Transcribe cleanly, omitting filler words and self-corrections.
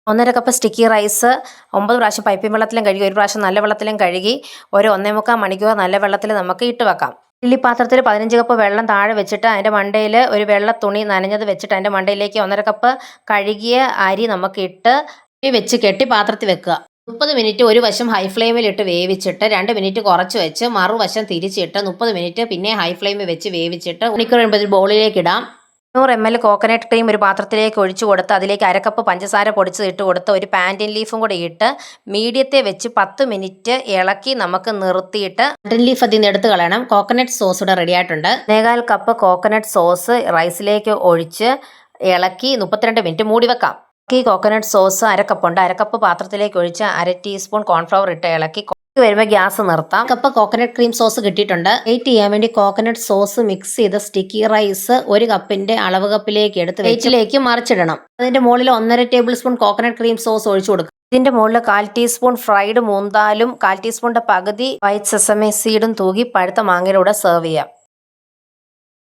1/2 cup sticky rice 9 പ്രാവശ്യം പൈപ്പിൻ വെള്ളത്തിലും കഴുകി 1 പ്രാവശ്യം നല്ല വെള്ളത്തിലും കഴുകി ഒരു 1.25 മണിക്കൂർ നല്ല വെള്ളത്തിൽ നമുക്ക് ഇട്ട് വെക്കാം. ഇഡ്ഡലി പാത്രത്തിൽ 15 കപ്പ് വെള്ളം താഴെ വെച്ചിട്ട് അതിൻ്റെ മണ്ടയിൽ ഒരു വെള്ള തുണി നനഞ്ഞത് വെച്ചിട്ട് അതിൻ്റെ മണ്ടയിലേക്ക് 1/2 കപ്പ് കഴുകിയ അരി നമുക്ക് ഇട്ട് വെച്ച് കെട്ടി പാത്രത്തിൽ വെക്കുക. 30 മിനിറ്റ് ഒരു വശം ഹൈ ഫ്ലെയിമിൽ ഇട്ട് വേവിച്ചിട്ട് 2 മിനിറ്റ് കുറച്ച് വെച്ച് മറുവശം തിരിച്ചിട്ട് 30 മിനിറ്റ് പിന്നെ ഹൈ ഫ്ലെയിമിൽ വെച്ച് വേവിച്ചിട്ട് മണിക്കൂർ കഴിയുമ്പോൾ ബൗളിലേക്ക് ഇടാം. 100 ml കോക്കനട്ട് ക്രീം ഒരു പാത്രത്തിലേക്ക് ഒഴിച്ചു കൊടുത്ത് അതിലേക്ക് 1/2 കപ്പ് പഞ്ചസാര പൊടിച്ചത് ഇട്ട് കൊടുത്ത് ഒരു പാൻറ്റിൻ ലീഫും കൂടി ഇട്ട് മീഡിയത്തെ വെച്ച് 10 മിനിറ്റ് ഇളക്കി നമുക്ക് നിർത്തിയിട്ട് പാൻറ്റിൻ ലീഫ് അതിൽ നിന്ന് എടുത്ത് കളയണം. കോക്കനട്ട് സോസ് ഇവിടെ റെഡി ആയിട്ടുണ്ട്. 1.25 കപ്പ് കോക്കനട്ട് സോസ് റൈസിലേക്ക് ഒഴിച്ച് ഇളക്കി 32 മിനിറ്റ് മൂടി വെക്കാം. ഈ കോക്കനട്ട് സോസ് 1/2 കപ്പുണ്ട്. 1/2 കപ്പ് പാത്രത്തിലേക്ക് ഒഴിച്ച് 1/2 ടീസ്പൂൺ കോൺഫ്ലവർ ഇട്ട് ഇളക്കി വരുമ്പോൾ ഗ്യാസ് നിർത്താം. കപ്പ് കോക്കനട്ട് ക്രീം സോസ് കിട്ടിയിട്ടുണ്ട്. വെയിറ്റ് ചെയ്യാൻ വേണ്ടി കോക്കനട്ട് സോസ് മിക്സ് ചെയ്ത സ്റ്റിക്കി റൈസ് 1 കപ്പിന്റെ അളവ് കപ്പിലേക്ക് എടുത്ത് വെയിറ്റിലേക്ക് മറിച്ചിടണം. അതിന്റെ മുകളിൽ 1.5 table spoon coconut cream sauce ഒഴിച്ചു കൊടുക്കും. ഇതിന്റെ മുകളിൽ 1/4 ടീസ്പൂൺ ഫ്രൈഡ് മൂന്താലും 1/4 ടീസ്പൂണിന്റെ പകുതി വൈറ്റ് സെസമി സീഡും തൂകി പഴുത്ത മാങ്ങയിലൂടെ സെർവ് ചെയ്യാം.